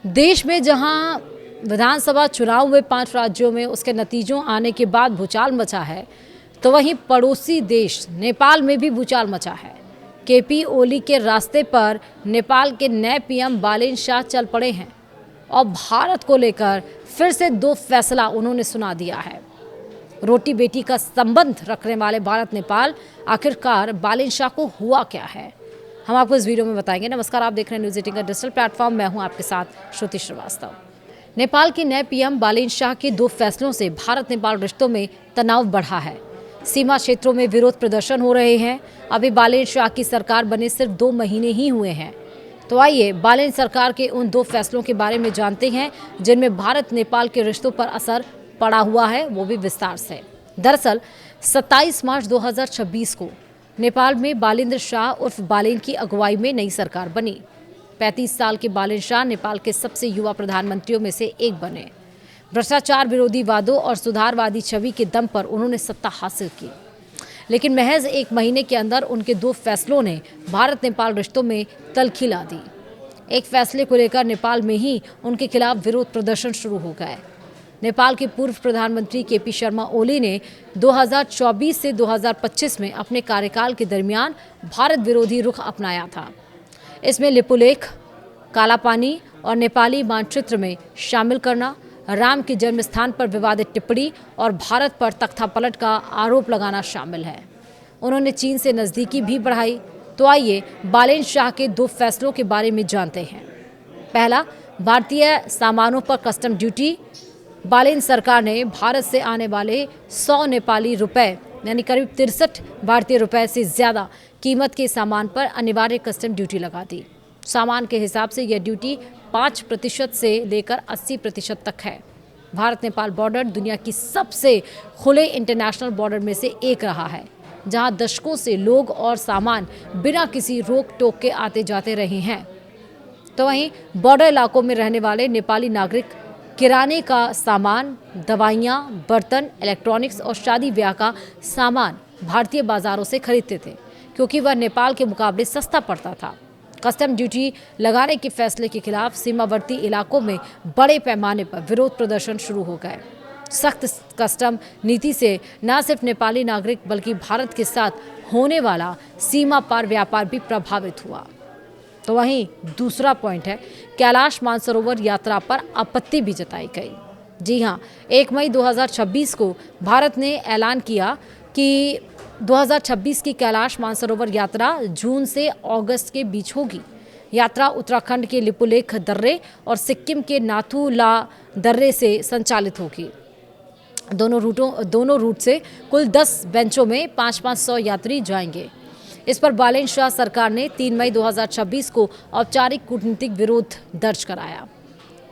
देश में जहां विधानसभा चुनाव हुए 5 राज्यों में, उसके नतीजों आने के बाद भूचाल मचा है, तो वहीं पड़ोसी देश नेपाल में भी भूचाल मचा है। केपी ओली के रास्ते पर नेपाल के नए पीएम बालेन शाह चल पड़े हैं और भारत को लेकर फिर से 2 फैसला उन्होंने सुना दिया है। रोटी बेटी का संबंध रखने वाले भारत नेपाल, आखिरकार बालेन शाह को हुआ क्या है, हम आपको इस वीडियो में बताएंगे। नमस्कार, आप देख रहे हैं न्यूज़ 18 का डिजिटल प्लेटफॉर्म। मैं हूं आपके साथ श्रुति श्रीवास्तव। नेपाल के नए पीएम बालेन शाह के 2 फैसलों से भारत नेपाल रिश्तों में तनाव बढ़ा है। सीमा क्षेत्रों में विरोध प्रदर्शन हो रहे हैं। अभी बालेन शाह की सरकार बने सिर्फ 2 महीने ही हुए हैं। तो आइए बालेन सरकार के उन 2 फैसलों के बारे में जानते हैं जिनमें भारत नेपाल के रिश्तों पर असर पड़ा हुआ है, वो भी विस्तार से। दरअसल 27 मार्च 2026 को नेपाल में बालेन्द्र शाह उर्फ बालेन की अगुवाई में नई सरकार बनी। 35 साल के बालेन शाह नेपाल के सबसे युवा प्रधानमंत्रियों में से एक बने। भ्रष्टाचार विरोधी वादों और सुधारवादी छवि के दम पर उन्होंने सत्ता हासिल की, लेकिन महज 1 महीने के अंदर उनके 2 फैसलों ने भारत नेपाल रिश्तों में तल्खी ला दी। एक फैसले को लेकर नेपाल में ही उनके खिलाफ विरोध प्रदर्शन शुरू हो गए। नेपाल के पूर्व प्रधानमंत्री केपी शर्मा ओली ने 2024 से 2025 में अपने कार्यकाल के दरमियान भारत विरोधी रुख अपनाया था। इसमें लिपुलेख, कालापानी और नेपाली मानचित्र में शामिल करना, राम के जन्म स्थान पर विवादित टिप्पणी और भारत पर तख्तापलट का आरोप लगाना शामिल है। उन्होंने चीन से नज़दीकी भी बढ़ाई। तो आइए बालेन शाह के 2 फैसलों के बारे में जानते हैं। पहला, भारतीय सामानों पर कस्टम ड्यूटी। बालेन सरकार ने भारत से आने वाले 100 नेपाली रुपए यानी करीब 63 भारतीय रुपए से ज़्यादा कीमत के सामान पर अनिवार्य कस्टम ड्यूटी लगा दी। सामान के हिसाब से यह ड्यूटी 5% से लेकर 80% तक है। भारत नेपाल बॉर्डर दुनिया की सबसे खुले इंटरनेशनल बॉर्डर में से एक रहा है, जहां दशकों से लोग और सामान बिना किसी रोक टोक के आते जाते रहे हैं। तो वहीं बॉर्डर इलाकों में रहने वाले नेपाली नागरिक किराने का सामान, दवाइयाँ, बर्तन, इलेक्ट्रॉनिक्स और शादी ब्याह का सामान भारतीय बाजारों से खरीदते थे, क्योंकि वह नेपाल के मुकाबले सस्ता पड़ता था। कस्टम ड्यूटी लगाने के फैसले के खिलाफ सीमावर्ती इलाकों में बड़े पैमाने पर विरोध प्रदर्शन शुरू हो गए। सख्त कस्टम नीति से न सिर्फ नेपाली नागरिक बल्कि भारत के साथ होने वाला सीमा पार व्यापार भी प्रभावित हुआ। तो वहीं दूसरा पॉइंट है, कैलाश मानसरोवर यात्रा पर आपत्ति भी जताई गई। जी हां, 1 मई 2026 को भारत ने ऐलान किया कि 2026 की कैलाश मानसरोवर यात्रा जून से अगस्त के बीच होगी। यात्रा उत्तराखंड के लिपुलेख दर्रे और सिक्किम के नाथू ला दर्रे से संचालित होगी। दोनों रूट से कुल 10 बेंचों में 500 यात्री जाएंगे। इस पर बालेन शाह सरकार ने 3 मई 2026 को औपचारिक कूटनीतिक विरोध दर्ज कराया।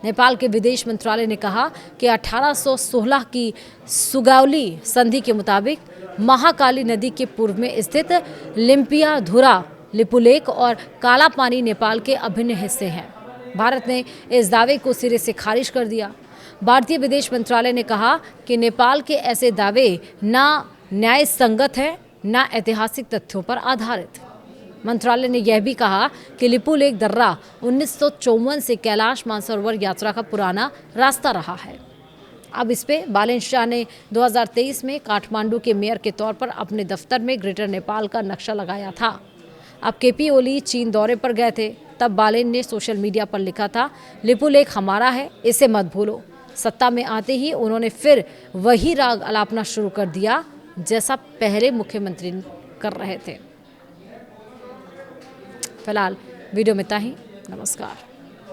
नेपाल के विदेश मंत्रालय ने कहा कि 1816 की सुगौली संधि के मुताबिक महाकाली नदी के पूर्व में स्थित लिम्पियाधुरा, लिपुलेख और कालापानी नेपाल के अभिन्न हिस्से हैं। भारत ने इस दावे को सिरे से खारिज कर दिया। भारतीय विदेश मंत्रालय ने कहा कि नेपाल के ऐसे दावे न न्याय संगत हैं न ऐतिहासिक तथ्यों पर आधारित। मंत्रालय ने यह भी कहा कि लिपुलेख दर्रा 1954 से कैलाश मानसरोवर यात्रा का पुराना रास्ता रहा है। अब इस पे बालेन शाह ने 2023 में काठमांडू के मेयर के तौर पर अपने दफ्तर में ग्रेटर नेपाल का नक्शा लगाया था। अब केपी ओली चीन दौरे पर गए थे, तब बालेन ने सोशल मीडिया पर लिखा था, लिपुलेख हमारा है, इसे मत भूलो। सत्ता में आते ही उन्होंने फिर वही राग अलापना शुरू कर दिया जैसा पहले मुख्यमंत्री कर रहे थे। फिलहाल वीडियो में इतना ही। नमस्कार।